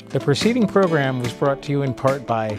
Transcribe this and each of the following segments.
The preceding program was brought to you in part by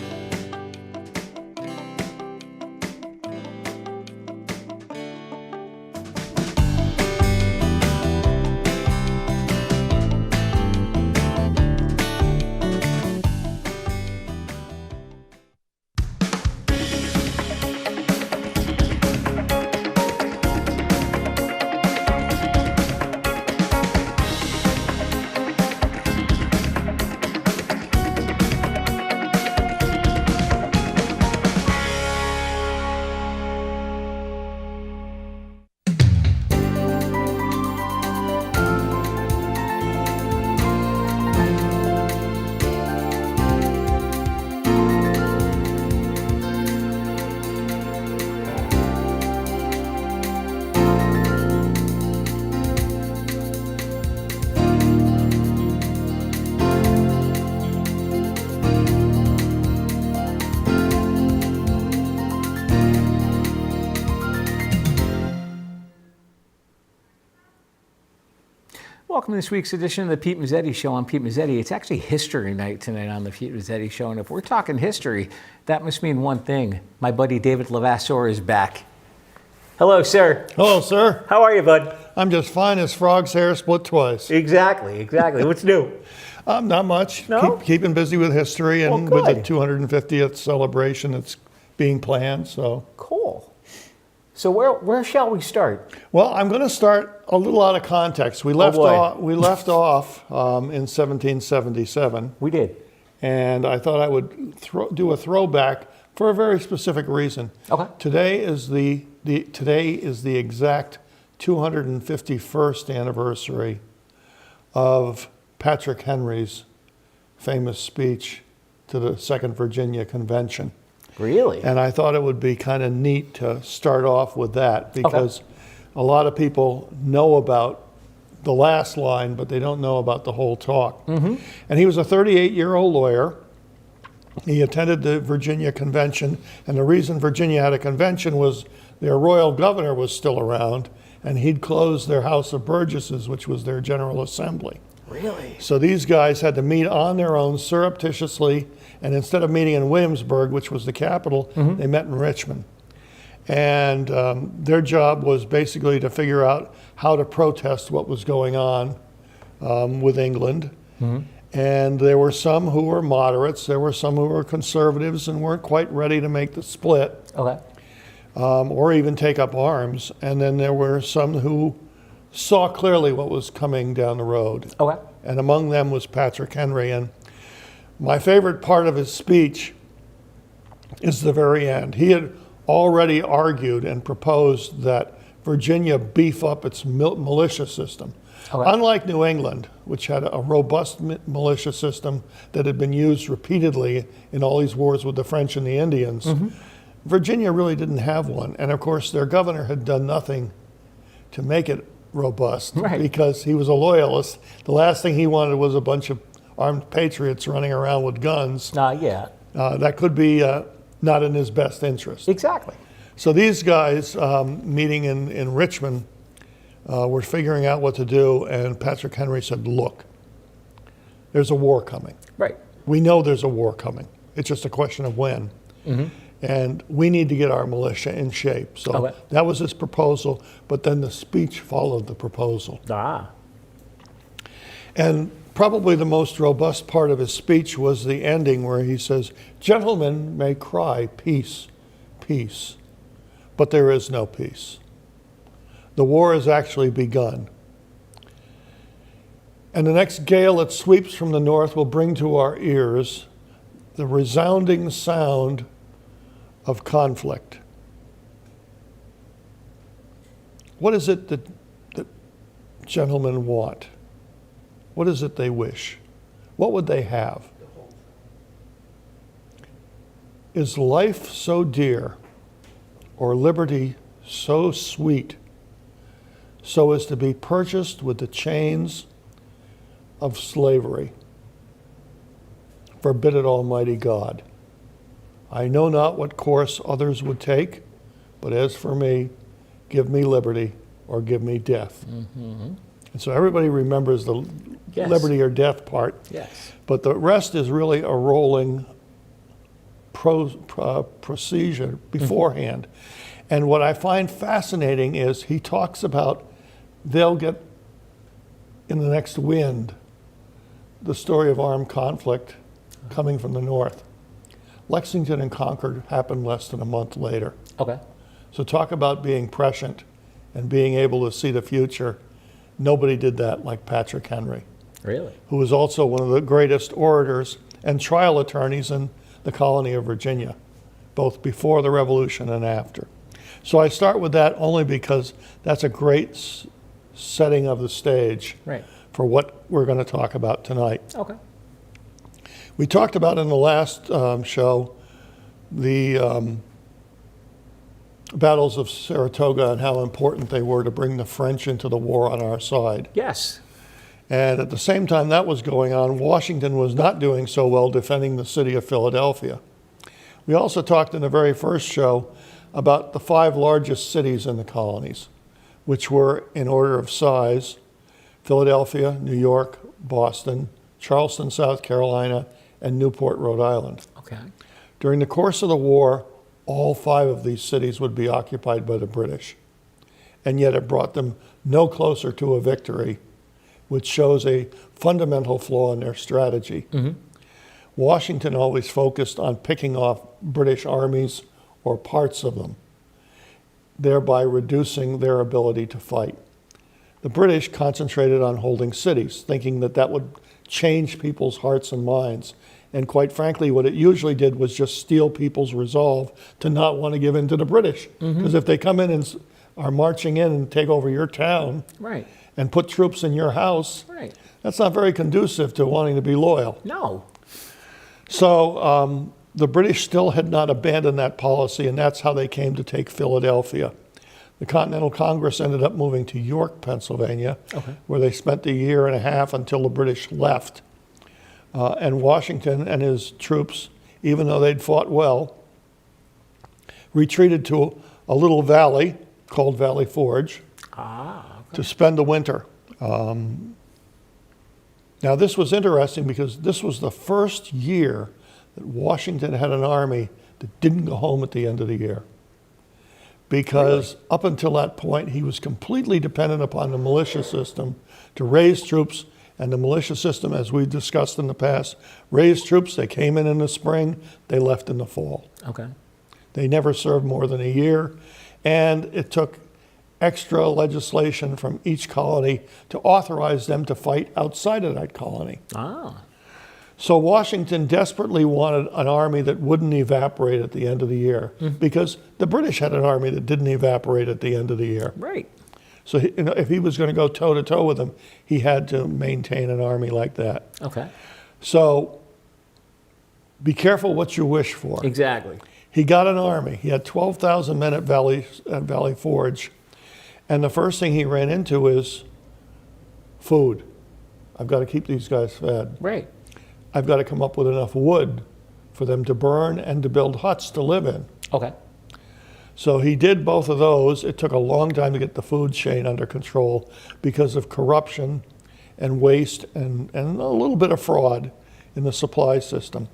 Welcome to this week's edition of the Pete Mezzetti Show. I'm Pete Mezzetti. It's actually history night tonight on the Pete Mezzetti Show, and if we're talking history, that must mean one thing. My buddy David Levasseur is back. Hello, sir. Hello, sir. How are you, bud? I'm just fine as frog's hair split twice. Exactly. What's new? Not much. No? Keeping busy with history and Well, with the good. 250th celebration that's being planned. So, Cool. So where shall we start? well, I'm going to start a little out of context. We left boy. off in 1777, We did. and I thought I would do a throwback for a very specific reason. Okay. Today is the exact 251st anniversary of Patrick Henry's famous speech to the Second Virginia Convention. Really? And I thought it would be kind of neat to start off with that because a lot of people know about the last line, but they don't know about the whole talk. Mm-hmm. And he was a 38-year-old lawyer. He attended the Virginia Convention, and the reason Virginia had a convention was their royal governor was still around, and he'd closed their House of Burgesses, which was their General Assembly. Really? So these guys had to meet on their own surreptitiously, and instead of meeting in Williamsburg, which was the capital, they met in Richmond. And their job was basically to figure out how to protest what was going on with England. And there were some who were moderates, there were some who were conservatives and weren't quite ready to make the split Okay. or even take up arms. And then there were some who saw clearly what was coming down the road. Okay. And among them was Patrick Henry. And my favorite part of his speech is the very end. He had already argued and proposed that Virginia beef up its militia system. Okay. Unlike New England, which had a robust militia system that had been used repeatedly in all these wars with the French and the Indians, Virginia really didn't have one. And of course, their governor had done nothing to make it robust because he was a loyalist. The last thing he wanted was a bunch of armed patriots running around with guns. Yeah. That could be not in his best interest. Exactly. So these guys meeting in Richmond were figuring out what to do, and Patrick Henry said, look, there's a war coming. Right. We know there's a war coming. It's just a question of when. And we need to get our militia in shape. So that was his proposal, but then the speech followed the proposal. And probably the most robust part of his speech was the ending where he says, gentlemen may cry, peace, peace, but there is no peace. The war has actually begun. And the next gale that sweeps from the north will bring to our ears the resounding sound of conflict. What is it that gentlemen want? What is it they wish? What would they have? Is life so dear, or liberty so sweet, so as to be purchased with the chains of slavery? Forbid it, Almighty God. I know not what course others would take, but as for me, give me liberty or give me death. And so everybody remembers the Yes. liberty or death part. Yes. But the rest is really a rolling procedure beforehand. And what I find fascinating is he talks about they'll get in the next wind the story of armed conflict coming from the north. Lexington and Concord happened less than a month later. Okay. So talk about being prescient and being able to see the future. Nobody did that like Patrick Henry, Really? who was also one of the greatest orators and trial attorneys in the colony of Virginia, both before the Revolution and after. So I start with that only because that's a great setting of the stage Right. for what we're going to talk about tonight. Okay. We talked about in the last show the battles of Saratoga and how important they were to bring the French into the war on our side. Yes. And at the same time that was going on, Washington was not doing so well defending the city of Philadelphia. We also talked in the very first show about the 5 largest cities in the colonies, which were, in order of size, Philadelphia, New York, Boston, Charleston, South Carolina, and Newport, Rhode Island. Okay. During the course of the war, all 5 of these cities would be occupied by the British. And yet it brought them no closer to a victory, which shows a fundamental flaw in their strategy. Mm-hmm. Washington always focused on picking off British armies or parts of them, thereby reducing their ability to fight. The British concentrated on holding cities, thinking that that would change people's hearts and minds. And quite frankly, what it usually did was just steal people's resolve to not want to give in to the British. Because if they come in and are marching in and take over your town Right. and put troops in your house, Right. that's not very conducive to wanting to be loyal. No. So the British still had not abandoned that policy, and that's how they came to take Philadelphia. The Continental Congress ended up moving to York, Pennsylvania, Okay. where they spent a year and a half until the British left. And Washington and his troops, even though they'd fought well, retreated to a little valley called Valley Forge to spend the winter. Now, this was interesting because this was the first year that Washington had an army that didn't go home at the end of the year. Because up until that point, he was completely dependent upon the militia system to raise troops. And the militia system, as we discussed in the past, raised troops. They came in the spring, they left in the fall. Okay. They never served more than a year. And it took extra legislation from each colony to authorize them to fight outside of that colony. Ah. So Washington desperately wanted an army that wouldn't evaporate at the end of the year, because the British had an army that didn't evaporate at the end of the year. Right. So if he was going to go toe-to-toe with them, he had to maintain an army like that. Okay. So be careful what you wish for. Exactly. He got an army. He had 12,000 men at Valley Forge. And the first thing he ran into is food. I've got to keep these guys fed. Right. I've got to come up with enough wood for them to burn and to build huts to live in. Okay. So he did both of those. It took a long time to get the food chain under control because of corruption and waste and a little bit of fraud in the supply system.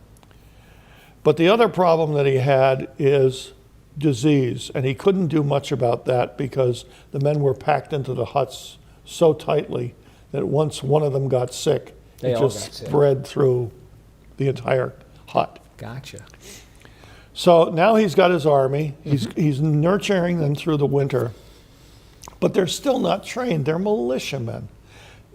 But the other problem that he had is disease, and he couldn't do much about that because the men were packed into the huts so tightly that once one of them got sick, it just spread through the entire hut. Gotcha. So now he's got his army. He's nurturing them through the winter, but they're still not trained. They're militiamen.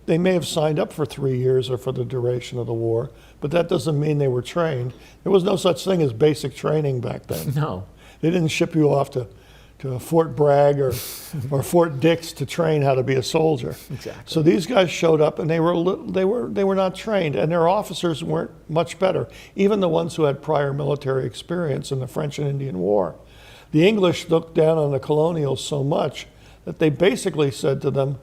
They may have signed up for 3 years or for the duration of the war, but that doesn't mean they were trained. There was no such thing as basic training back then. No. They didn't ship you off to Fort Bragg or Fort Dix to train how to be a soldier. Exactly. So these guys showed up and they were not trained, and their officers weren't much better, even the ones who had prior military experience in the French and Indian War. The English looked down on the colonials so much that they basically said to them,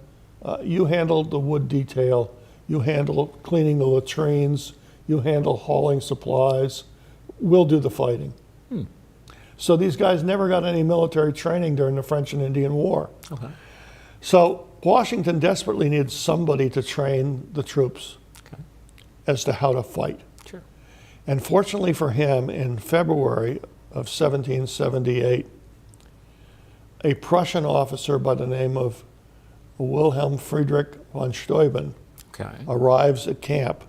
you handle the wood detail, you handle cleaning the latrines, you handle hauling supplies, we'll do the fighting. So these guys never got any military training during the French and Indian War. Okay. So Washington desperately needed somebody to train the troops Okay. as to how to fight. Sure. And fortunately for him, in February of 1778, a Prussian officer by the name of Wilhelm Friedrich von Steuben Okay. arrives at camp,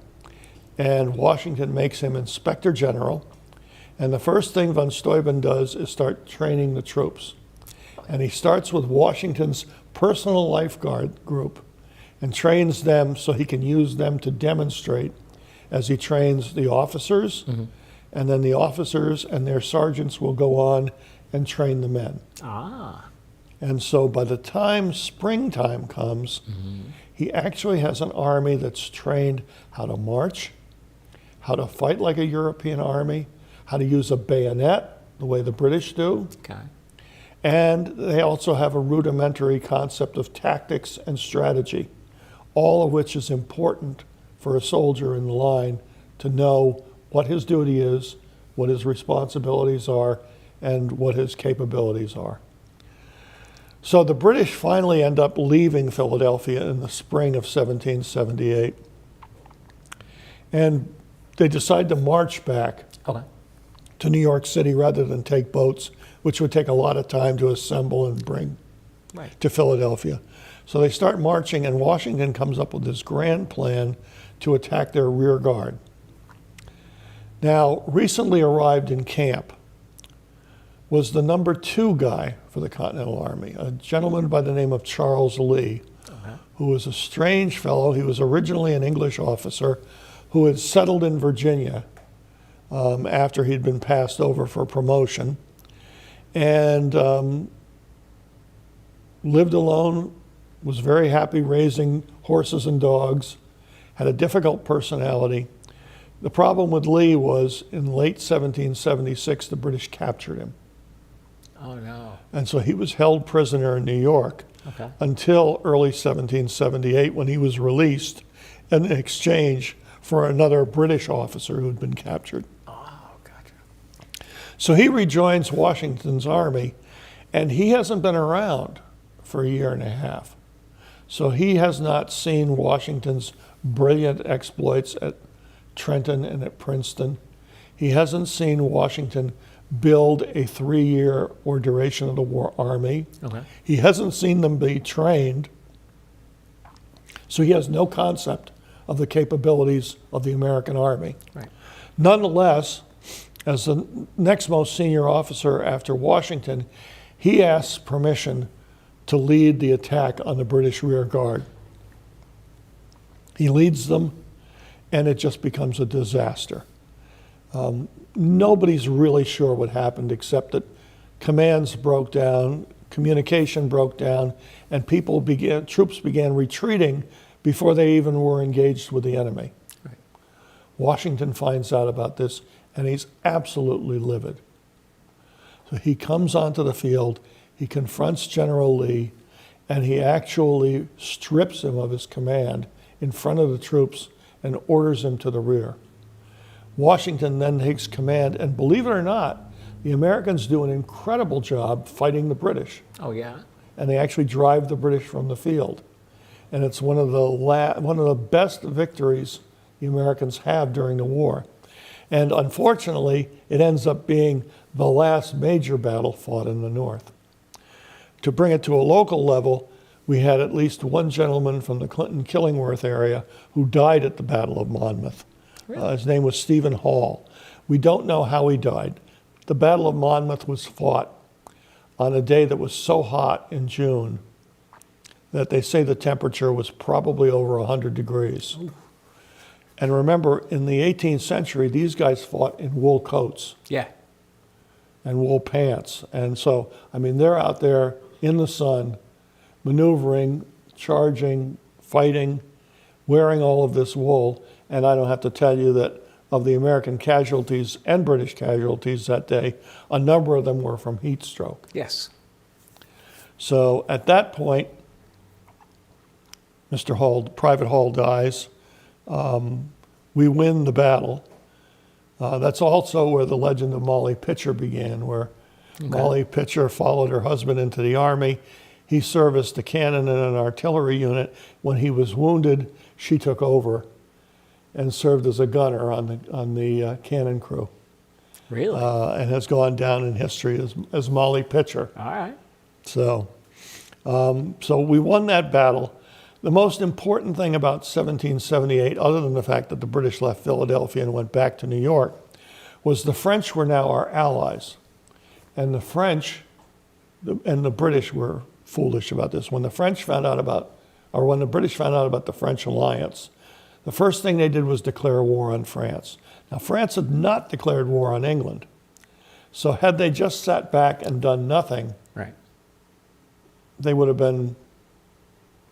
and Washington makes him inspector general. And the first thing von Steuben does is start training the troops. And he starts with Washington's personal lifeguard group and trains them so he can use them to demonstrate as he trains the officers. And then the officers and their sergeants will go on and train the men. Ah. And so by the time springtime comes, he actually has an army that's trained how to march, how to fight like a European army, how to use a bayonet the way the British do. Okay. And they also have a rudimentary concept of tactics and strategy, all of which is important for a soldier in the line to know what his duty is, what his responsibilities are, and what his capabilities are. So the British finally end up leaving Philadelphia in the spring of 1778. And they decide to march back Okay. to New York City rather than take boats, which would take a lot of time to assemble and bring Right. to Philadelphia. So they start marching, and Washington comes up with this grand plan to attack their rear guard. Now, recently arrived in camp was the number 2 guy for the Continental Army, a gentleman by the name of Charles Lee, who was a strange fellow. He was originally an English officer who had settled in Virginia after he'd been passed over for promotion, and lived alone, was very happy raising horses and dogs, had a difficult personality. The problem with Lee was in late 1776, the British captured him. Oh, no. And so he was held prisoner in New York Okay. until early 1778 when he was released in exchange for another British officer who'd been captured. Oh, gotcha. So he rejoins Washington's army, and he hasn't been around for a year and a half. So he has not seen Washington's brilliant exploits at Trenton and at Princeton. He hasn't seen Washington build a 3-year or duration of the war army. Okay. He hasn't seen them be trained. So he has no concept of the capabilities of the American army. Right. Nonetheless, as the next most senior officer after Washington, he asks permission to lead the attack on the British rear guard. He leads them, and it just becomes a disaster. Nobody's really sure what happened, except that commands broke down, communication broke down, and troops began retreating before they even were engaged with the enemy. Right. Washington finds out about this, and he's absolutely livid. So he comes onto the field, he confronts General Lee, and he actually strips him of his command in front of the troops and orders him to the rear. Washington then takes command, and believe it or not, the Americans do an incredible job fighting the British, Oh, yeah. and they actually drive the British from the field. And it's one of the best victories the Americans have during the war. And unfortunately, it ends up being the last major battle fought in the North. To bring it to a local level, we had at least one gentleman from the Clinton-Killingworth area who died at the Battle of Monmouth. Really? His name was Stephen Hall. We don't know how he died. The Battle of Monmouth was fought on a day that was so hot in June that they say the temperature was probably over 100 degrees. Ooh. And remember, in the 18th century, these guys fought in wool coats Yeah. and wool pants. And so, I mean, they're out there in the sun, maneuvering, charging, fighting, wearing all of this wool. And I don't have to tell you that of the American casualties and British casualties that day, a number of them were from heat stroke. Yes. So at that point, Mr. Hall, Private Hall dies. We win the battle. That's also where the legend of Molly Pitcher began, where Molly Pitcher followed her husband into the army. He serviced a cannon and an artillery unit. When he was wounded, she took over and served as a gunner on the cannon crew. Really? And has gone down in history as Molly Pitcher. All right. So we won that battle. The most important thing about 1778, other than the fact that the British left Philadelphia and went back to New York, was the French were now our allies. And the French and the British were foolish about this. When the British found out about the French alliance, the first thing they did was declare war on France. Now, France had not declared war on England. So had they just sat back and done nothing, Right. they would have been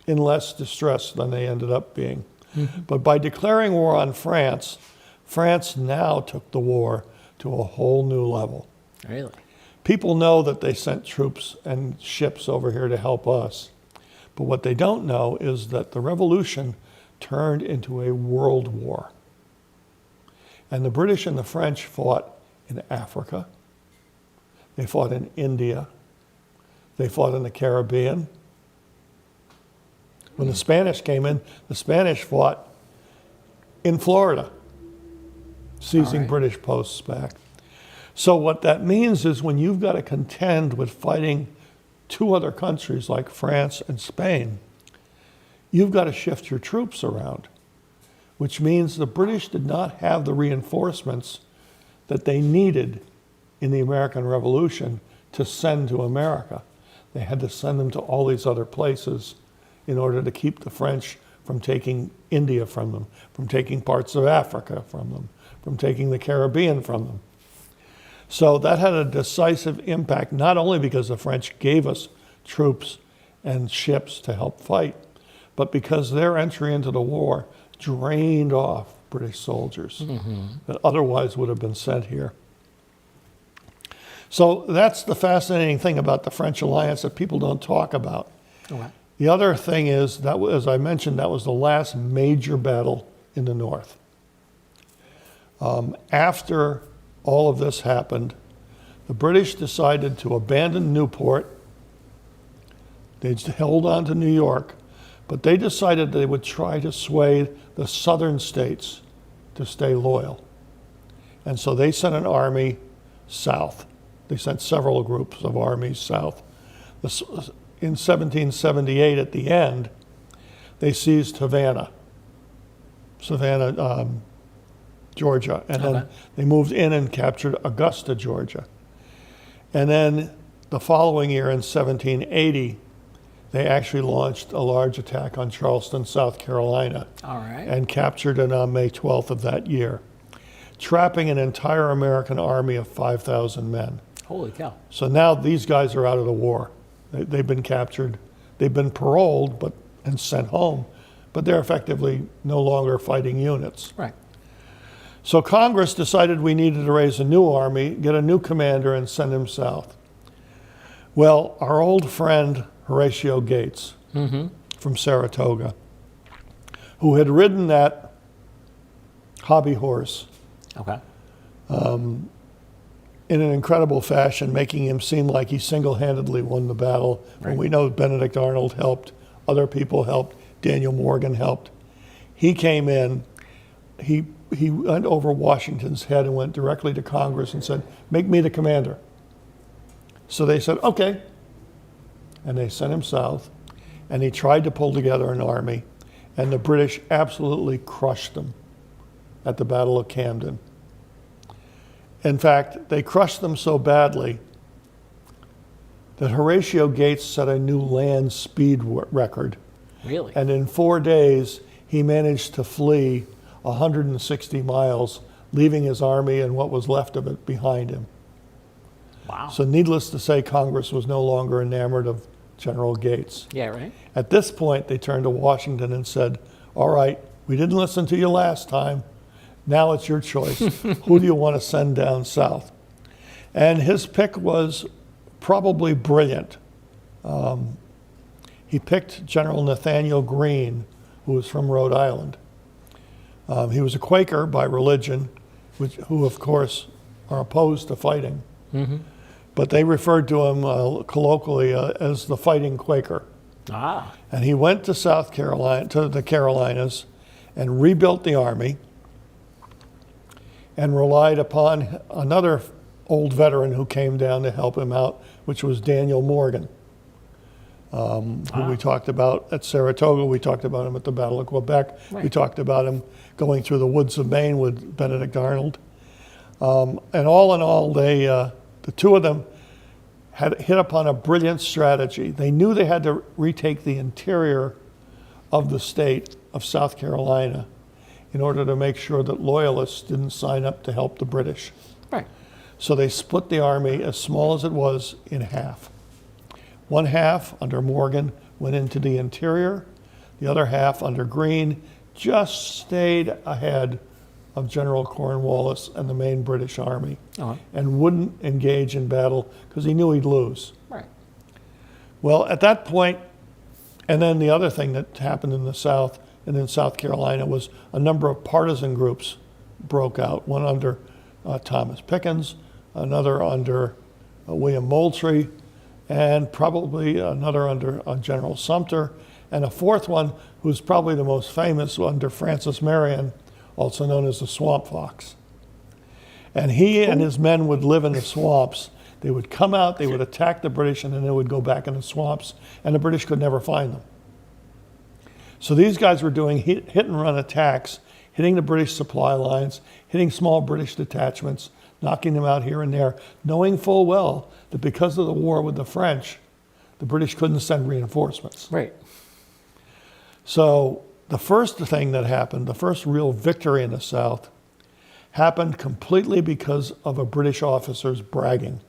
in less distress than they ended up being. Mm-hmm. But by declaring war on France, France now took the war to a whole new level. Really? People know that they sent troops and ships over here to help us. But what they don't know is that the revolution turned into a world war. And the British and the French fought in Africa. They fought in India. They fought in the Caribbean. When the Spanish came in, the Spanish fought in Florida, seizing British posts back. So what that means is when you've got to contend with fighting two other countries like France and Spain, you've got to shift your troops around, which means the British did not have the reinforcements that they needed in the American Revolution to send to America. They had to send them to all these other places in order to keep the French from taking India from them, from taking parts of Africa from them, from taking the Caribbean from them. So that had a decisive impact, not only because the French gave us troops and ships to help fight, but because their entry into the war drained off British soldiers that otherwise would have been sent here. So that's the fascinating thing about the French alliance that people don't talk about. Okay. The other thing is that, as I mentioned, that was the last major battle in the North. After all of this happened, the British decided to abandon Newport. They held on to New York, but they decided they would try to sway the southern states to stay loyal. And so they sent an army south. They sent several groups of armies south. In 1778, at the end, they seized Savannah, Georgia, and then they moved in and captured Augusta, Georgia. And then the following year, in 1780, they actually launched a large attack on Charleston, South Carolina, and captured it on May 12th of that year, trapping an entire American army of 5,000 men. Holy cow. So now these guys are out of the war. They've been captured. They've been paroled and sent home, but they're effectively no longer fighting units. Right. So Congress decided we needed to raise a new army, get a new commander, and send him south. Well, our old friend Horatio Gates from Saratoga, who had ridden that hobby horse in an incredible fashion, making him seem like he single-handedly won the battle. Right. And we know Benedict Arnold helped, other people helped, Daniel Morgan helped. He came in, he went over Washington's head and went directly to Congress and said, "Make me the commander." So they said, "Okay." And they sent him south, and he tried to pull together an army, and the British absolutely crushed them at the Battle of Camden. In fact, they crushed them so badly that Horatio Gates set a new land speed record. Really? And in 4 days, he managed to flee 160 miles, leaving his army and what was left of it behind him. Wow. So needless to say, Congress was no longer enamored of General Gates. Yeah, right. At this point, they turned to Washington and said, "All right, we didn't listen to you last time. Now it's your choice. Who do you want to send down south?" And his pick was probably brilliant. He picked General Nathaniel Greene, who was from Rhode Island. He was a Quaker by religion, who of course are opposed to fighting. but they referred to him colloquially as the Fighting Quaker. Ah. And he went to South Carolina, to the Carolinas, and rebuilt the army, and relied upon another old veteran who came down to help him out, which was Daniel Morgan, who we talked about at Saratoga. We talked about him at the Battle of Quebec. Right. We talked about him going through the woods of Maine with Benedict Arnold. And all in all, they, the two of them had hit upon a brilliant strategy. They knew they had to retake the interior of the state of South Carolina in order to make sure that loyalists didn't sign up to help the British. Right. So they split the army, as small as it was, in half. One half, under Morgan, went into the interior. The other half, under Greene, just stayed ahead of General Cornwallis and the main British army, and wouldn't engage in battle because he knew he'd lose. Right. Well, at that point, and then the other thing that happened in the South and in South Carolina was a number of partisan groups broke out, one under Thomas Pickens, another under William Moultrie, and probably another under General Sumter, and a fourth one who's probably the most famous, under Francis Marion, also known as the Swamp Fox. And he and his men would live in the swamps. They would come out, they would attack the British, and then they would go back in the swamps, and the British could never find them. So these guys were doing hit and run attacks, hitting the British supply lines, hitting small British detachments, knocking them out here and there, knowing full well that because of the war with the French, the British couldn't send reinforcements. Right. So the first thing that happened, the first real victory in the South, happened completely because of a British officer's bragging.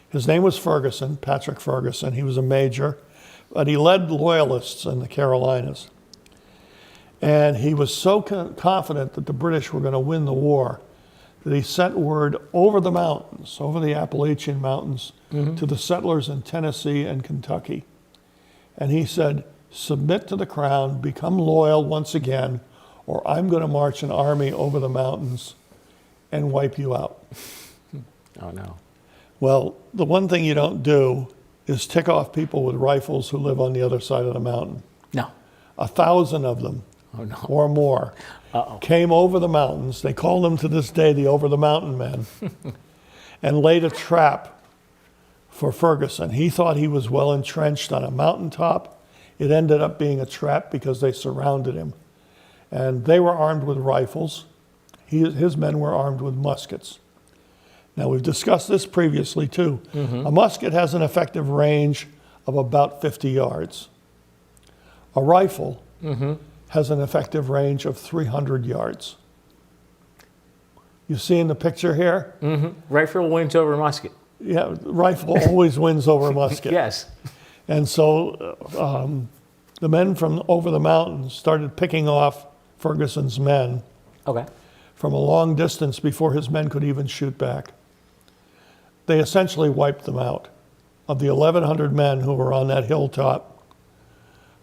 His name was Ferguson, Patrick Ferguson. He was a major, but he led loyalists in the Carolinas. And he was so confident that the British were going to win the war that he sent word over the mountains, over the Appalachian Mountains, to the settlers in Tennessee and Kentucky. And he said, submit to the crown, become loyal once again, or I'm going to march an army over the mountains and wipe you out. Oh, no. Well, the one thing you don't do is tick off people with rifles who live on the other side of the mountain. No. 1,000 of them, no. or more, came over the mountains. They call them to this day the Over the Mountain Men, and laid a trap for Ferguson. He thought he was well entrenched on a mountaintop. It ended up being a trap because they surrounded him. And they were armed with rifles. His men were armed with muskets. Now, we've discussed this previously, too. A musket has an effective range of about 50 yards. A rifle has an effective range of 300 yards. You see in the picture here? Rifle wins over musket. Yeah, rifle always wins over musket. Yes. And so the men from over the mountains started picking off Ferguson's men from a long distance before his men could even shoot back. They essentially wiped them out. Of the 1,100 men who were on that hilltop,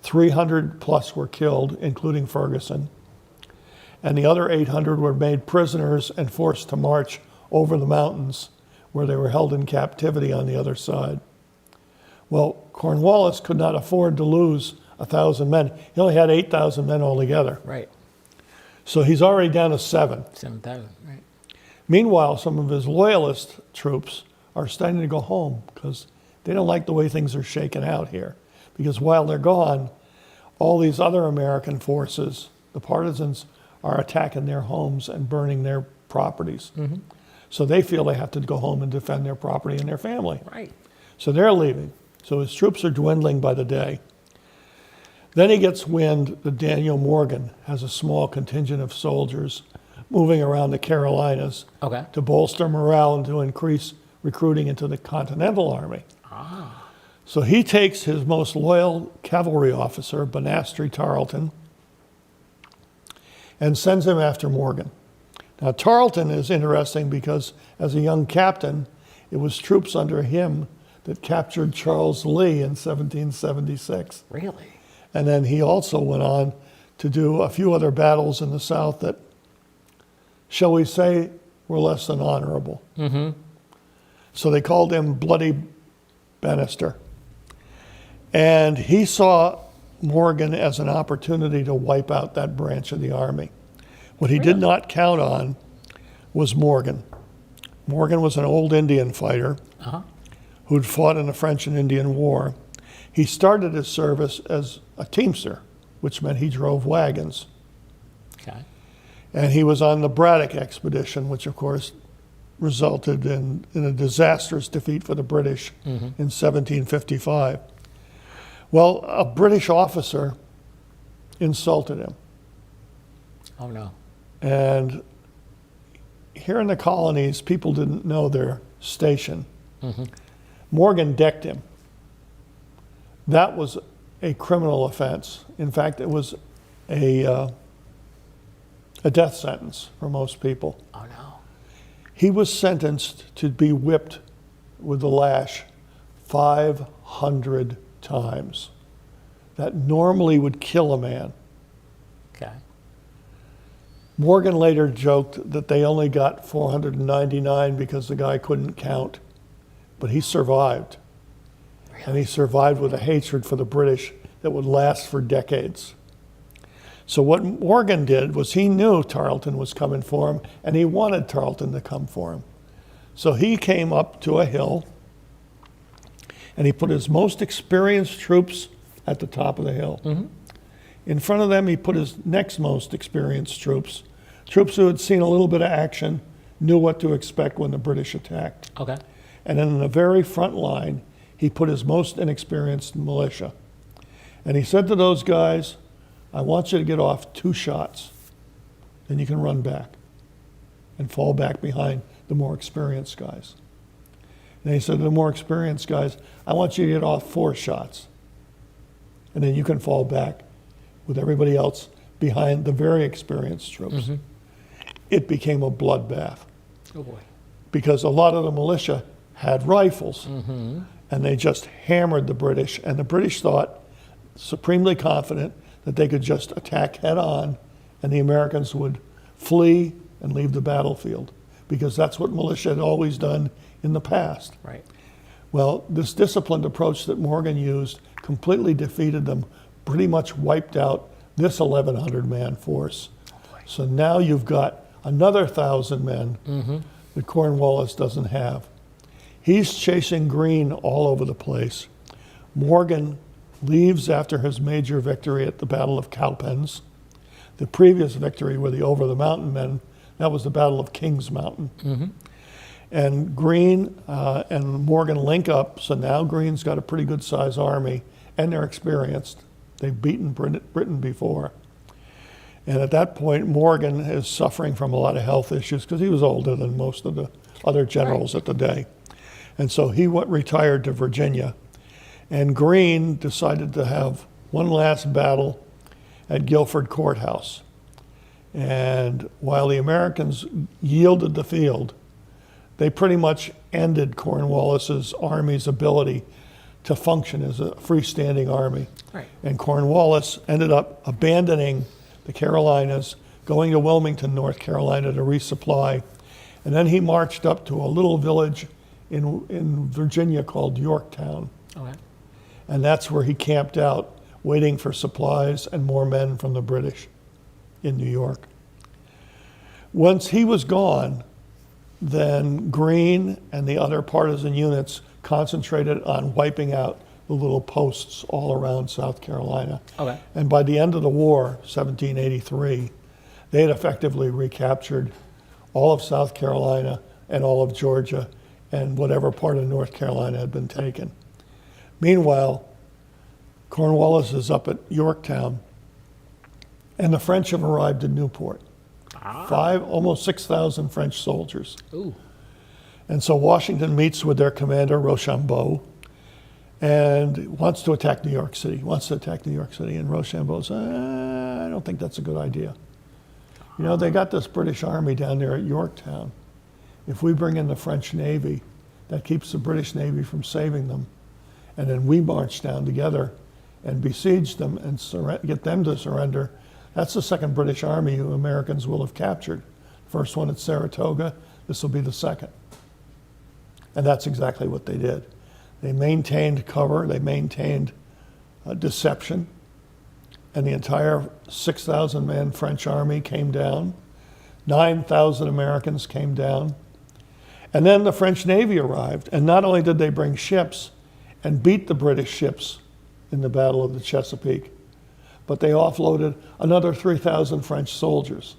300 plus were killed, including Ferguson. And the other 800 were made prisoners and forced to march over the mountains, where they were held in captivity on the other side. Well, Cornwallis could not afford to lose 1,000 men. He only had 8,000 men altogether. Right. So he's already down to 7,000, right. Meanwhile, some of his loyalist troops are starting to go home because they don't like the way things are shaken out here. Because while they're gone, all these other American forces, the partisans, are attacking their homes and burning their properties. So they feel they have to go home and defend their property and their family. Right. So they're leaving. So his troops are dwindling by the day. Then he gets wind that Daniel Morgan has a small contingent of soldiers moving around the Carolinas to bolster morale and to increase recruiting into the Continental Army. So he takes his most loyal cavalry officer, Banastri Tarleton, and sends him after Morgan. Now, Tarleton is interesting because as a young captain, it was troops under him that captured Charles Lee in 1776. Really? And then he also went on to do a few other battles in the South that, shall we say, were less than honorable. So they called him Bloody Bannister. And he saw Morgan as an opportunity to wipe out that branch of the army. What he did not count on was Morgan. Morgan was an old Indian fighter who'd fought in the French and Indian War. He started his service as a teamster, which meant he drove wagons. Okay. And he was on the Braddock expedition, which of course resulted in a disastrous defeat for the British in 1755. Well, a British officer insulted him. Oh, no. And here in the colonies, people didn't know their station. Morgan decked him. That was a criminal offense. In fact, it was a death sentence for most people. Oh, no. He was sentenced to be whipped with the lash 500 times. That normally would kill a man. Okay. Morgan later joked that they only got 499 because the guy couldn't count. But he survived. Really? And he survived with a hatred for the British that would last for decades. So what Morgan did was he knew Tarleton was coming for him, and he wanted Tarleton to come for him. So he came up to a hill, and he put his most experienced troops at the top of the hill. In front of them, he put his next most experienced troops who had seen a little bit of action, knew what to expect when the British attacked. Okay. And in the very front line, he put his most inexperienced militia. And he said to those guys, I want you to get off 2 shots. Then you can run back and fall back behind the more experienced guys. And he said to the more experienced guys, I want you to get off 4 shots. And then you can fall back with everybody else behind the very experienced troops. It became a bloodbath. Oh, boy. Because a lot of the militia had rifles, and they just hammered the British. And the British thought, supremely confident, that they could just attack head on, and the Americans would flee and leave the battlefield, because that's what militia had always done in the past. Right. Well, this disciplined approach that Morgan used completely defeated them, pretty much wiped out this 1,100-man force. So now you've got another 1,000 men that Cornwallis doesn't have. He's chasing Greene all over the place. Morgan leaves after his major victory at the Battle of Cowpens. The previous victory were the Over the Mountain men. That was the Battle of Kings Mountain. And Greene and Morgan link up, so now Greene's got a pretty good size army, and they're experienced. They've beaten Britain before. And at that point, Morgan is suffering from a lot of health issues because he was older than most of the other generals at the day. And so he retired to Virginia. And Greene decided to have one last battle at Guilford Courthouse. And while the Americans yielded the field, they pretty much ended Cornwallis's army's ability to function as a freestanding army. Right. And Cornwallis ended up abandoning the Carolinas, going to Wilmington, North Carolina to resupply. And then he marched up to a little village in Virginia called Yorktown. Okay. And that's where he camped out, waiting for supplies and more men from the British in New York. Once he was gone, then Greene and the other partisan units concentrated on wiping out the little posts all around South Carolina. Okay. And by the end of the war, 1783, they had effectively recaptured all of South Carolina and all of Georgia and whatever part of North Carolina had been taken. Meanwhile, Cornwallis is up at Yorktown, and the French have arrived in Newport. Almost 6,000 French soldiers. Ooh. And so Washington meets with their commander, Rochambeau, and wants to attack New York City, And Rochambeau says, I don't think that's a good idea. You know, they got this British army down there at Yorktown. If we bring in the French Navy, that keeps the British Navy from saving them. And then we march down together and besiege them and get them to surrender. That's the second British army who Americans will have captured. First one at Saratoga, this will be the second. And that's exactly what they did. They maintained cover, they maintained deception, and the entire 6,000-man French army came down. 9,000 Americans came down. And then the French Navy arrived, and not only did they bring ships and beat the British ships in the Battle of the Chesapeake, but they offloaded another 3,000 French soldiers.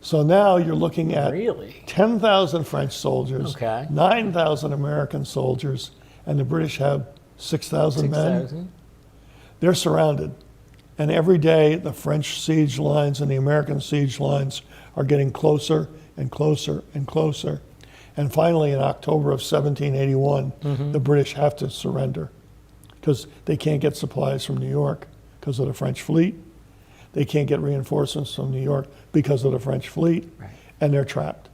So now you're looking at Really? 10,000 French soldiers, Okay. 9,000 American soldiers, and the British have 6,000 men. 6,000? They're surrounded. And every day, the French siege lines and the American siege lines are getting closer and closer and closer. And finally, in October of 1781, the British have to surrender because they can't get supplies from New York because of the French fleet. They can't get reinforcements from New York because of the French fleet, Right. and they're trapped.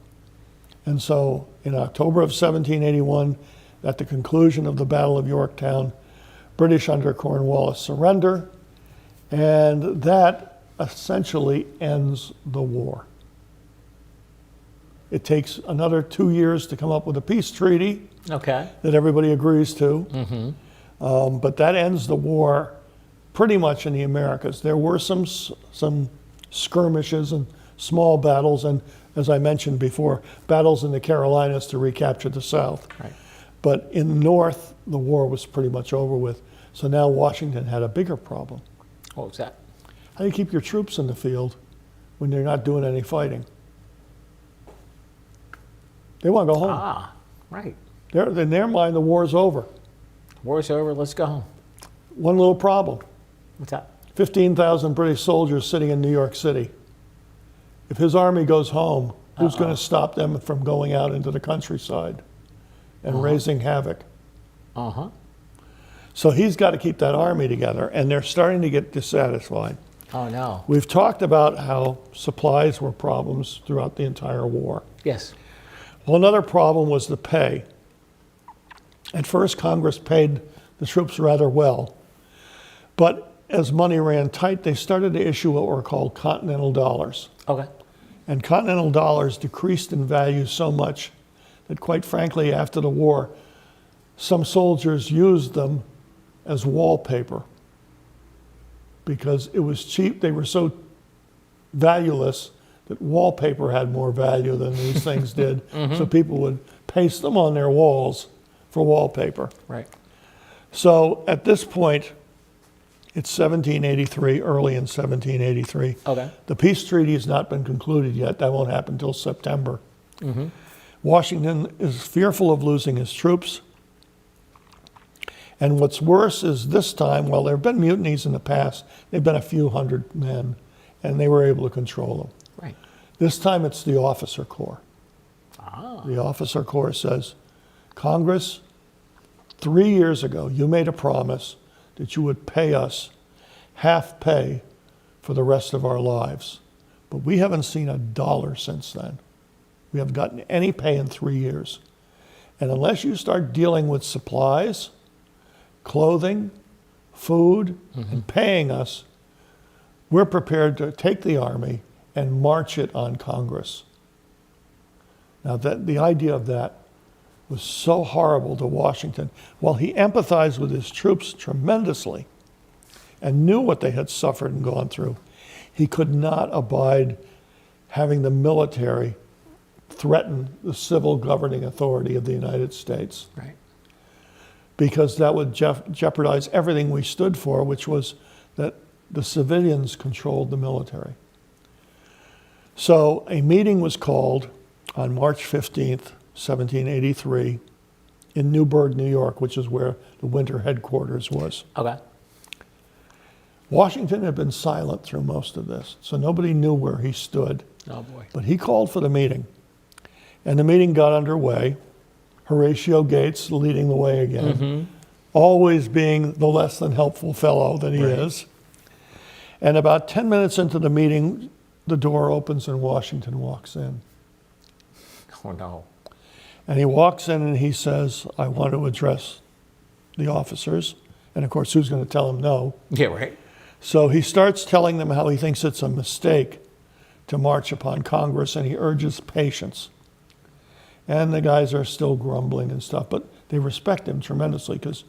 And so in October of 1781, at the conclusion of the Battle of Yorktown, British under Cornwallis surrender, and that essentially ends the war. It takes another 2 years to come up with a peace treaty Okay. that everybody agrees to. But that ends the war pretty much in the Americas. There were some skirmishes and small battles, and as I mentioned before, battles in the Carolinas to recapture the South. Right. But in the North, the war was pretty much over with. So now Washington had a bigger problem. What was that? How do you keep your troops in the field when they're not doing any fighting? They want to go home. Ah, right. In their mind, the war's over. War's over. Let's go home. One little problem. What's that? 15,000 British soldiers sitting in New York City. If his army goes home, who's going to stop them from going out into the countryside and raising havoc? Uh-huh. So he's got to keep that army together, and they're starting to get dissatisfied. Oh, no. We've talked about how supplies were problems throughout the entire war. Yes. Well, another problem was the pay. At first, Congress paid the troops rather well, but as money ran tight, they started to issue what were called continental dollars. Okay. And continental dollars decreased in value so much that, quite frankly, after the war, some soldiers used them as wallpaper because it was cheap. They were so valueless that wallpaper had more value than these things did. So people would paste them on their walls for wallpaper. Right. So at this point, it's 1783, early in 1783. Okay. The peace treaty has not been concluded yet. That won't happen until September. Washington is fearful of losing his troops. And what's worse is this time, while there have been mutinies in the past, they've been a few hundred men, and they were able to control them. Right. This time it's the officer corps. Ah. The officer corps says, Congress, 3 years ago, you made a promise that you would pay us half pay for the rest of our lives. But we haven't seen a dollar since then. We haven't gotten any pay in 3 years. And unless you start dealing with supplies, clothing, food, and paying us, we're prepared to take the army and march it on Congress. Now, the idea of that was so horrible to Washington. While he empathized with his troops tremendously and knew what they had suffered and gone through, he could not abide having the military threaten the civil governing authority of the United States, Right. because that would jeopardize everything we stood for, which was that the civilians controlled the military. So a meeting was called on March 15th, 1783, in Newburgh, New York, which is where the winter headquarters was. Okay. Washington had been silent through most of this, so nobody knew where he stood. Oh, boy. But he called for the meeting, and the meeting got underway. Horatio Gates leading the way again, always being the less than helpful fellow that he is. And about 10 minutes into the meeting, the door opens and Washington walks in. Oh, no. And he walks in and he says, I want to address the officers. And of course, who's going to tell him no? Yeah, right. So he starts telling them how he thinks it's a mistake to march upon Congress, and he urges patience. And the guys are still grumbling and stuff, but they respect him tremendously because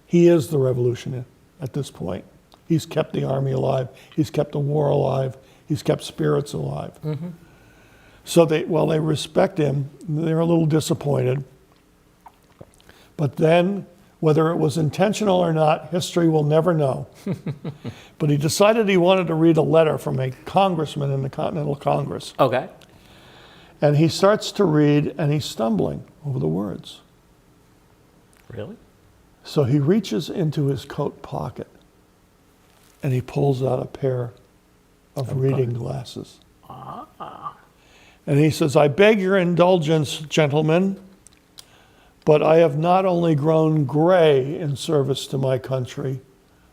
he is the revolution at this point. He's kept the army alive. He's kept the war alive. He's kept spirits alive. Mm-hmm. So they respect him. They're a little disappointed. But then, whether it was intentional or not, history will never know. But he decided he wanted to read a letter from a congressman in the Continental Congress. Okay. And he starts to read, and he's stumbling over the words. Really? So he reaches into his coat pocket, and he pulls out a pair of reading glasses. And he says, "I beg your indulgence, gentlemen, but I have not only grown gray in service to my country,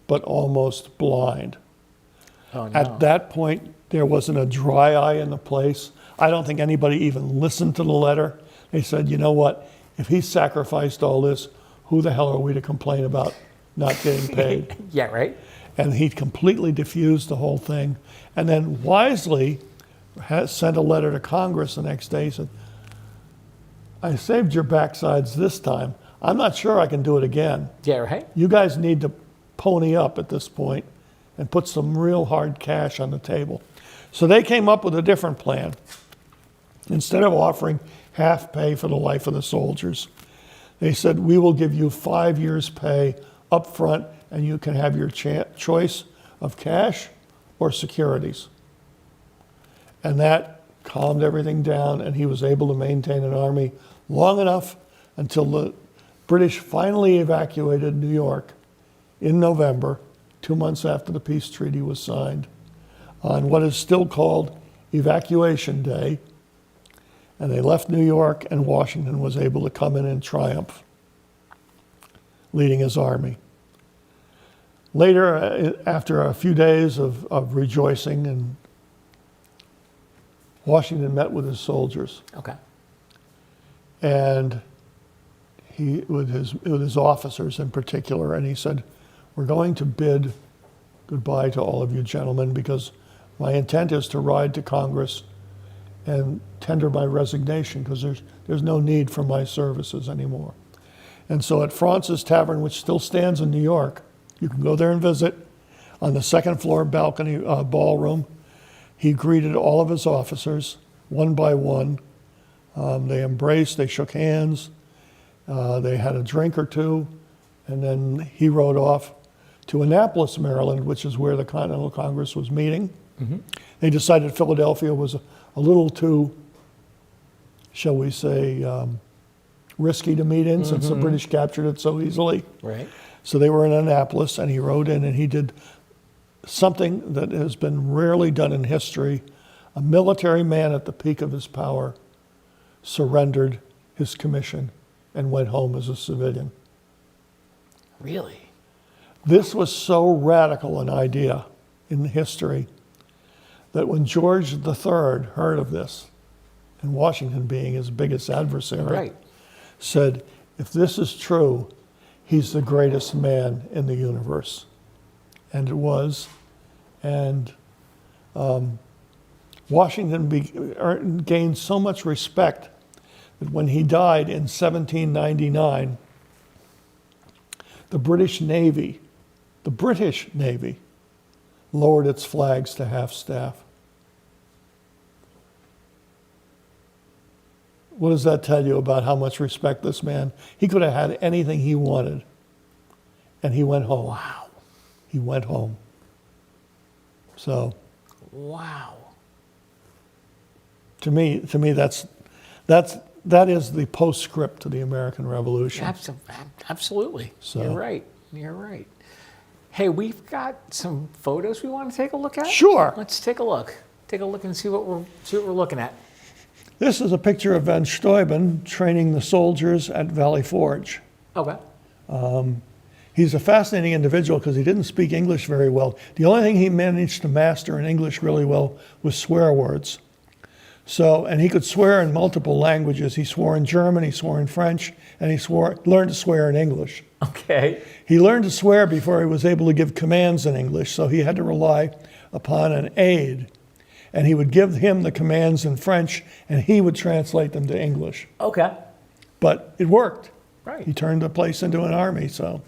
but almost blind." Oh, no. At that point, there wasn't a dry eye in the place. I don't think anybody even listened to the letter. They said, you know what? If he sacrificed all this, who the hell are we to complain about not getting paid? Yeah, right? And he completely diffused the whole thing. And then wisely sent a letter to Congress the next day. He said, "I saved your backsides this time. I'm not sure I can do it again. Yeah, right? You guys need to pony up at this point and put some real hard cash on the table." So they came up with a different plan. Instead of offering half pay for the life of the soldiers, they said, "We will give you 5 years' pay up front, and you can have your choice of cash or securities." And that calmed everything down, and he was able to maintain an army long enough until the British finally evacuated New York in November, 2 months after the peace treaty was signed, on what is still called Evacuation Day. And they left New York, and Washington was able to come in triumph, leading his army. Later, after a few days of rejoicing, and Washington met with his soldiers. Okay. And he, with his officers in particular, and he said, "We're going to bid goodbye to all of you gentlemen, because my intent is to ride to Congress and tender my resignation, because there's no need for my services anymore." And so at Fraunces Tavern, which still stands in New York, you can go there and visit, on the second floor balcony ballroom, he greeted all of his officers one by one. They embraced, they shook hands, they had a drink or two, and then he rode off to Annapolis, Maryland, which is where the Continental Congress was meeting. Mm-hmm. They decided Philadelphia was a little too, shall we say, risky to meet in, since the British captured it so easily. Right. So they were in Annapolis, and he rode in, and he did something that has been rarely done in history. A military man at the peak of his power surrendered his commission and went home as a civilian. Really? This was so radical an idea in history that when George III heard of this, and Washington being his biggest adversary, Right. said, "If this is true, he's the greatest man in the universe." And it was. And Washington gained so much respect that when he died in 1799, the British Navy lowered its flags to half-staff. What does that tell you about how much respect this man? He could have had anything he wanted, and he went home. Wow. He went home. So, Wow. to me, that is the postscript to the American Revolution. Absolutely. So- You're right. You're right. Hey, we've got some photos we want to take a look at. Sure. Let's take a look. Take a look and see what we're looking at. This is a picture of Van Steuben training the soldiers at Valley Forge. Okay. He's a fascinating individual because he didn't speak English very well. The only thing he managed to master in English really well was swear words. So, and he could swear in multiple languages. He swore in German, he swore in French, and he learned to swear in English. Okay. He learned to swear before he was able to give commands in English, so he had to rely upon an aide. and he would give him the commands in French, and he would translate them to English. Okay. But it worked. Right. He turned the place into an army, so.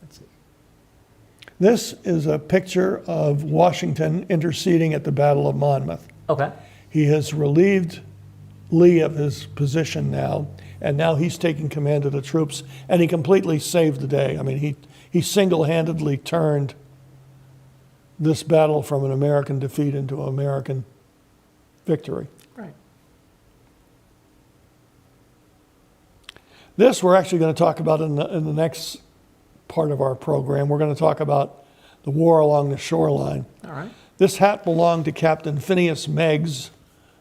Let's see. This is a picture of Washington interceding at the Battle of Monmouth. Okay. He has relieved Lee of his position now, and now he's taking command of the troops, and he completely saved the day. I mean, he single-handedly turned this battle from an American defeat into an American victory. Right. This we're actually going to talk about in the next part of our program. We're going to talk about the war along the shoreline. All right. This hat belonged to Captain Phineas Meigs,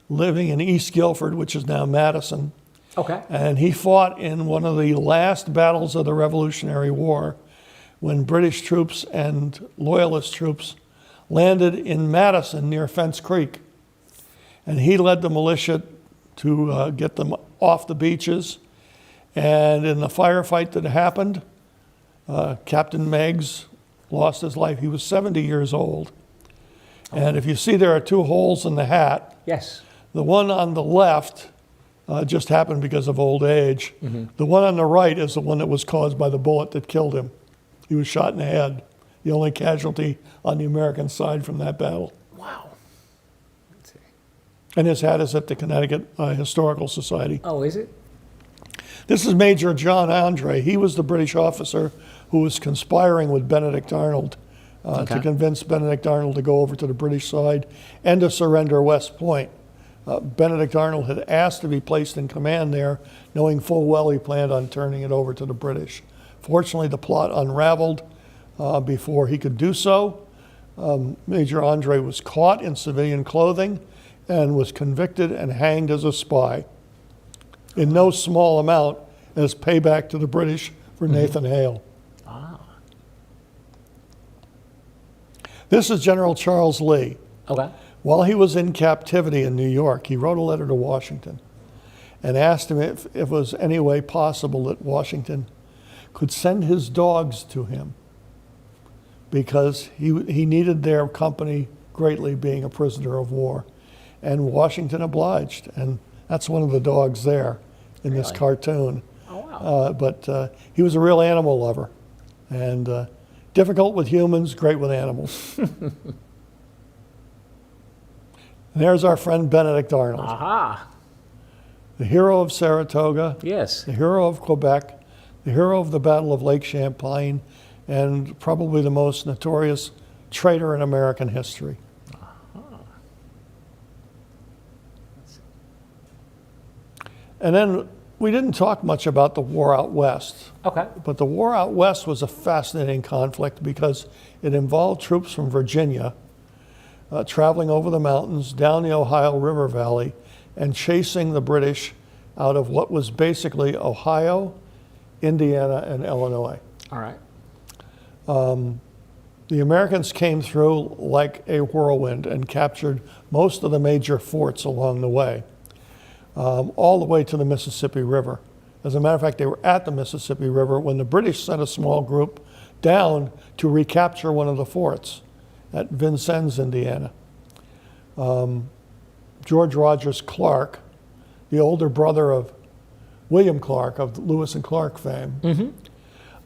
living in East Guilford, which is now Madison. Okay. And he fought in one of the last battles of the Revolutionary War when British troops and Loyalist troops landed in Madison near Fence Creek. And he led the militia to get them off the beaches. And in the firefight that happened, Captain Meigs lost his life. He was 70 years old. And if you see there are two holes in the hat, Yes. the one on the left just happened because of old age. Mm-hmm. The one on the right is the one that was caused by the bullet that killed him. He was shot in the head, the only casualty on the American side from that battle. Wow. Let's see. And his hat is at the Connecticut Historical Society. Oh, is it? This is Major John Andre. He was the British officer who was conspiring with Benedict Arnold to convince Benedict Arnold to go over to the British side and to surrender West Point. Benedict Arnold had asked to be placed in command there, knowing full well he planned on turning it over to the British. Fortunately, the plot unraveled before he could do so. Major Andre was caught in civilian clothing and was convicted and hanged as a spy, in no small amount as payback to the British for Nathan Hale. Ah. This is General Charles Lee. Okay. While he was in captivity in New York, he wrote a letter to Washington and asked him if it was any way possible that Washington could send his dogs to him, because he needed their company greatly, being a prisoner of war. And Washington obliged, and that's one of the dogs there in this Really? cartoon. Oh, wow. But he was a real animal lover, and difficult with humans, great with animals. There's our friend Benedict Arnold, Aha. the hero of Saratoga, Yes. the hero of Quebec, the hero of the Battle of Lake Champlain, and probably the most notorious traitor in American history. And then we didn't talk much about the war out west, Okay. but the war out west was a fascinating conflict because it involved troops from Virginia traveling over the mountains, down the Ohio River Valley, and chasing the British out of what was basically Ohio, Indiana, and Illinois. All right. The Americans came through like a whirlwind and captured most of the major forts along the way, all the way to the Mississippi River. As a matter of fact, they were at the Mississippi River when the British sent a small group down to recapture one of the forts at Vincennes, Indiana. George Rogers Clark, the older brother of William Clark of Lewis and Clark fame,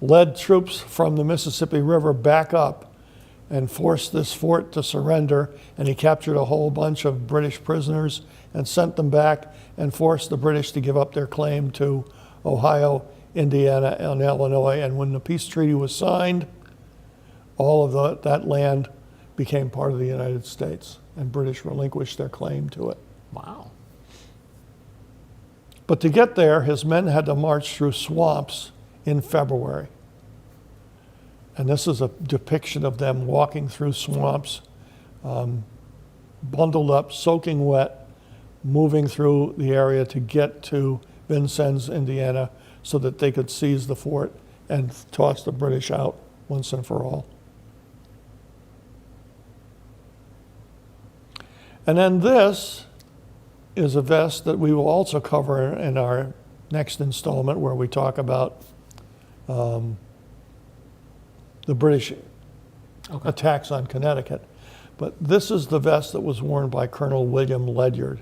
led troops from the Mississippi River back up and forced this fort to surrender, and he captured a whole bunch of British prisoners and sent them back and forced the British to give up their claim to Ohio, Indiana, and Illinois. And when the peace treaty was signed, all of that land became part of the United States, and British relinquished their claim to it. Wow. But to get there, his men had to march through swamps in February. And this is a depiction of them walking through swamps, bundled up, soaking wet, moving through the area to get to Vincennes, Indiana, so that they could seize the fort and toss the British out once and for all. And then this is a vest that we will also cover in our next installment, where we talk about the British attacks on Connecticut. But this is the vest that was worn by Colonel William Ledyard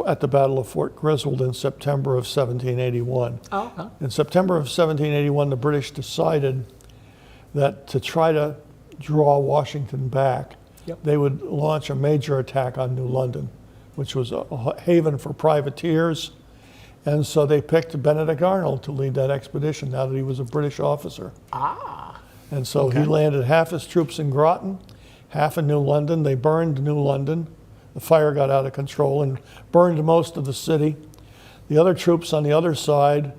at the Battle of Fort Griswold in September of 1781. Oh, okay. In September of 1781, the British decided that to try to draw Washington back, Yep. they would launch a major attack on New London, which was a haven for privateers. And so they picked Benedict Arnold to lead that expedition now that he was a British officer. Ah. And so Okay. he landed half his troops in Groton, half in New London. They burned New London. The fire got out of control and burned most of the city. The other troops on the other side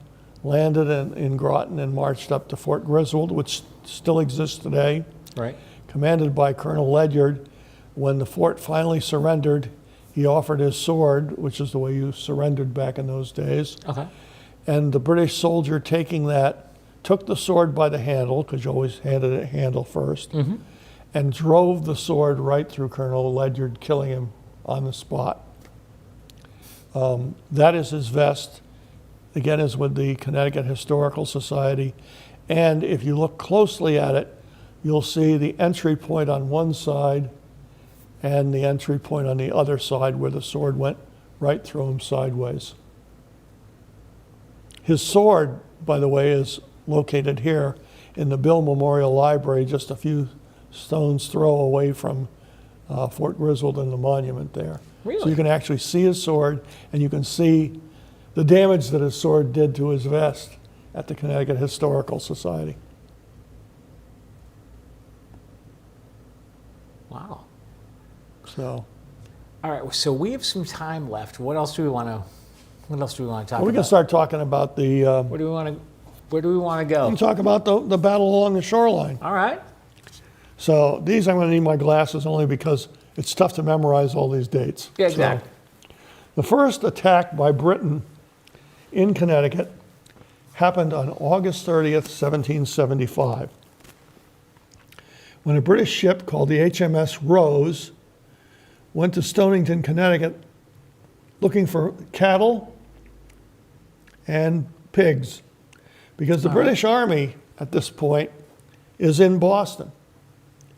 landed in Groton and marched up to Fort Griswold, which still exists today, Right. commanded by Colonel Ledyard. When the fort finally surrendered, he offered his sword, which is the way you surrendered back in those days. Okay. And the British soldier taking that took the sword by the handle, because you always handed it handle first, and drove the sword right through Colonel Ledyard, killing him on the spot. That is his vest. Again, is with the Connecticut Historical Society. And if you look closely at it, you'll see the entry point on one side and the entry point on the other side where the sword went right through him sideways. His sword, by the way, is located here in the Bill Memorial Library, just a few stones throw away from Fort Griswold and the monument there. Really? So you can actually see his sword, and you can see the damage that his sword did to his vest at the Connecticut Historical Society. Wow. So All right. So we have some time left. What else do we want to? What else do we want to talk we about? can start talking about the. Where do we want to? Where do we want to We go? can talk about the battle along the shoreline. All right. So these I'm going to need my glasses only because it's tough to memorize all these dates. Yeah, So, exactly. the first attack by Britain in Connecticut happened on August 30th, 1775, when a British ship called the HMS Rose went to Stonington, Connecticut, looking for cattle and pigs, because the British Army at this point is in Boston,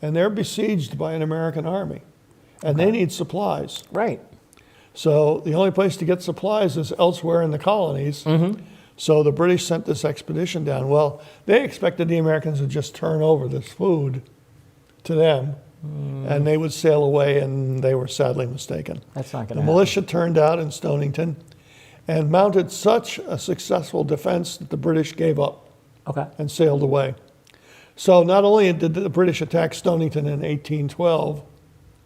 and they're besieged by an American army, and they need supplies. Right. So the only place to get supplies is elsewhere in the colonies. So the British sent this expedition down. Well, they expected the Americans to just turn over this food to them, and they would sail away, and they were sadly mistaken. That's not going The to happen. militia turned out in Stonington and mounted such a successful defense that the British gave up Okay. and sailed away. So not only did the British attack Stonington in 1812,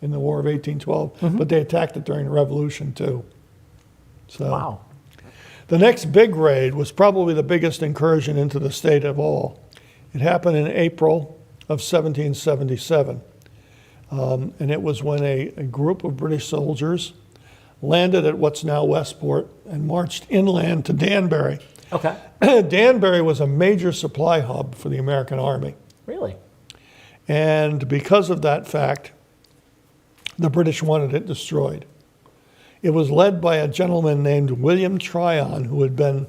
in the War of 1812, but they attacked it during the Revolution too. So Wow. the next big raid was probably the biggest incursion into the state of all. It happened in April of 1777. And it was when a group of British soldiers landed at what's now Westport and marched inland to Danbury. Okay. Danbury was a major supply hub for the American Army. Really? And because of that fact, the British wanted it destroyed. It was led by a gentleman named William Tryon, who had been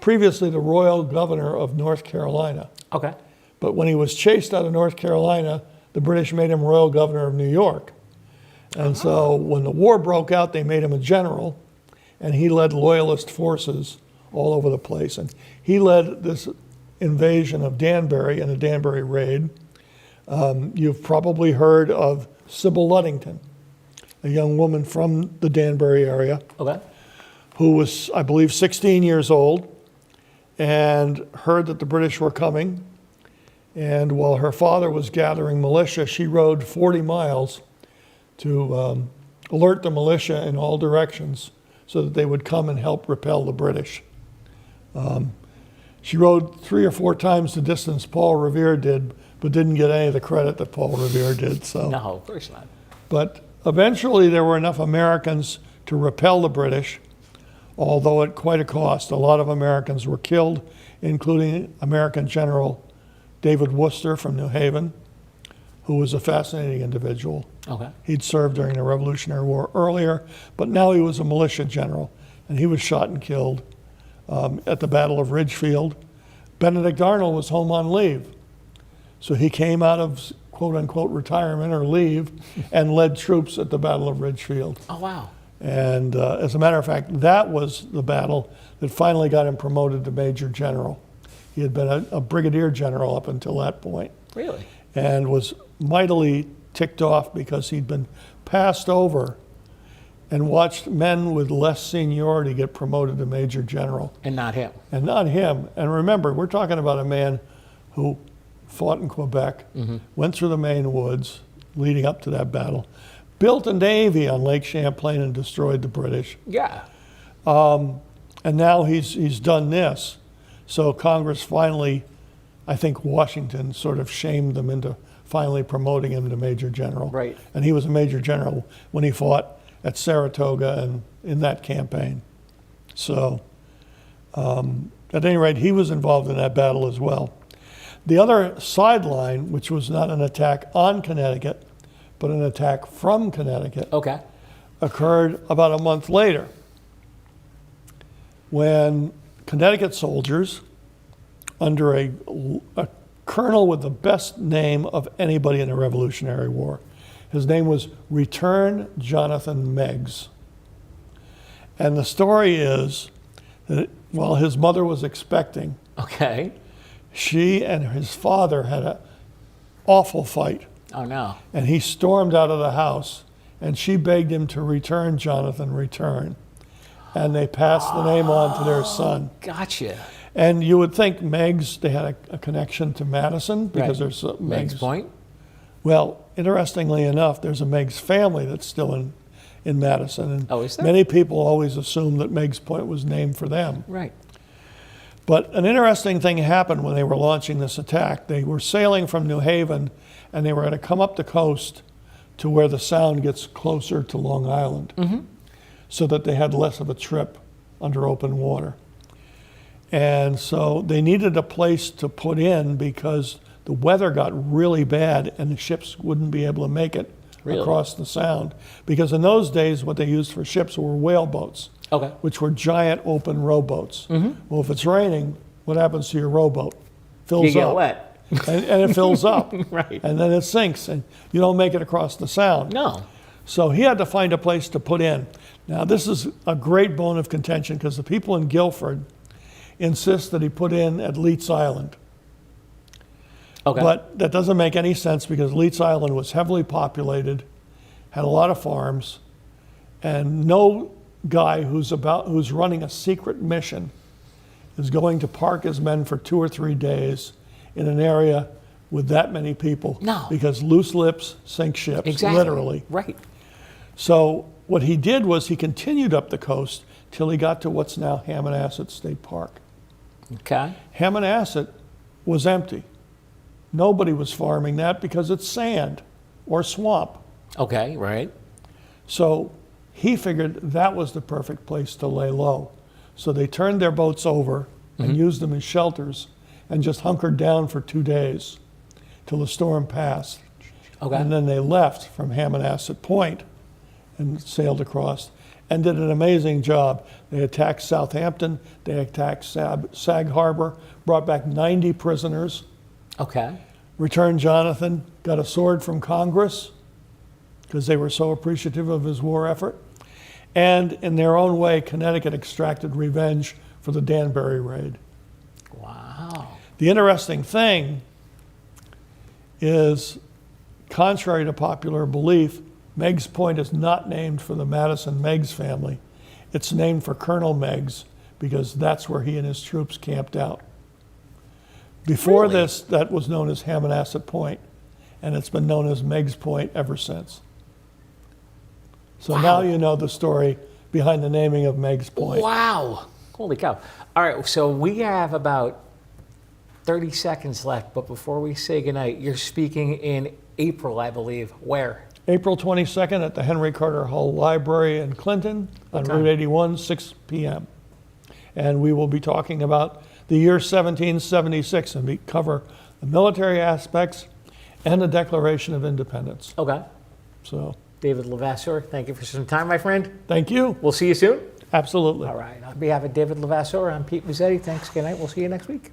previously the royal governor of North Carolina. Okay. But when he was chased out of North Carolina, the British made him royal governor of New York. And so when the war broke out, they made him a general, and he led loyalist forces all over the place. And he led this invasion of Danbury and the Danbury raid. You've probably heard of Sybil Luddington, a young woman from the Danbury area Okay. who was, I believe, 16 years old and heard that the British were coming. And while her father was gathering militia, she rode 40 miles to alert the militia in all directions so that they would come and help repel the British. She rode 3 or 4 times the distance Paul Revere did, but didn't get any of the credit that Paul Revere did. So. No, of course not. But eventually there were enough Americans to repel the British, although at quite a cost. A lot of Americans were killed, including American General David Worcester from New Haven, who was a fascinating individual. Okay. He'd served during the Revolutionary War earlier, but now he was a militia general, and he was shot and killed at the Battle of Ridgefield. Benedict Arnold was home on leave, so he came out of quote-unquote retirement or leave, and led troops at the Battle of Ridgefield. Oh, wow. And as a matter of fact, that was the battle that finally got him promoted to Major General. He had been a brigadier general up until that point. Really? And was mightily ticked off because he'd been passed over and watched men with less seniority get promoted to Major General. And not him. And not him. And remember, we're talking about a man who fought in Quebec, went through the Maine woods leading up to that battle, built a navy on Lake Champlain and destroyed the British. Yeah. And now he's done this. So Congress finally, I think Washington sort of shamed them into finally promoting him to Major General. Right. And he was a Major General when he fought at Saratoga and in that campaign. So at any rate, he was involved in that battle as well. The other sideline, which was not an attack on Connecticut, but an attack from Connecticut, Okay. occurred about a month later when Connecticut soldiers, under a colonel with the best name of anybody in the Revolutionary War, his name was Return Jonathan Meigs. And the story is that while his mother was expecting, Okay. she and his father had an awful fight. Oh, no. And he stormed out of the house, and she begged him to return, Jonathan, return. And they passed the name on to their son. Gotcha. And you would think Meigs, they had a connection to Madison because Right. there's Meigs Point? Well, interestingly enough, there's a Meigs family that's still in Madison. And Oh, is there? many people always assume that Meigs Point was named for them. Right. But an interesting thing happened when they were launching this attack. They were sailing from New Haven, and they were going to come up the coast to where the Sound gets closer to Long Island, so that they had less of a trip under open water. And so they needed a place to put in because the weather got really bad and the ships wouldn't be able to make it Really? across the Sound. Because in those days, what they used for ships were whale boats, Okay. which were giant open rowboats. Well, if it's raining, what happens to your rowboat? Fills You get up. wet. And it fills up. Right. And then it sinks, and you don't make it across the Sound. No. So he had to find a place to put in. Now, this is a great bone of contention because the people in Guilford insist that he put in at Leeds Island. Okay. But that doesn't make any sense because Leeds Island was heavily populated, had a lot of farms, and no guy who's running a secret mission is going to park his men for 2 or 3 days in an area with that many people. No. Because loose lips sink ships, Exactly. literally. Right. So what he did was he continued up the coast till he got to what's now Hammonasset State Park. Okay. Hammonasset was empty. Nobody was farming that because it's sand or swamp. Okay. Right. So he figured that was the perfect place to lay low. So they turned their boats over and used them as shelters and just hunkered down for 2 days till the storm passed. Okay. And then they left from Hammonasset Point and sailed across and did an amazing job. They attacked Southampton, they attacked Sag Harbor, brought back 90 prisoners. Okay. Returned Jonathan, got a sword from Congress because they were so appreciative of his war effort. And in their own way, Connecticut extracted revenge for the Danbury raid. Wow. The interesting thing is, contrary to popular belief, Meigs Point is not named for the Madison Meigs family. It's named for Colonel Meigs because that's where he and his troops camped out. Before Really? this, that was known as Hammonasset Point, and it's been known as Meigs Point ever since. So Wow. now you know the story behind the naming of Meigs Point. Wow. Holy cow. All right. So we have about 30 seconds left, but before we say goodnight, you're speaking in April, I believe. Where? April 22nd at the Henry Carter Hall Library in Clinton on time? Route 81, 6 p.m. And we will be talking about the year 1776 and we cover the military aspects and the Declaration of Independence. Okay. So David Levasseur, thank you for some time, my friend. thank you. We'll see you soon. Absolutely. All right. On behalf of David Levasseur, I'm Pete Mezzetti. Thanks. Good night. We'll see you next week.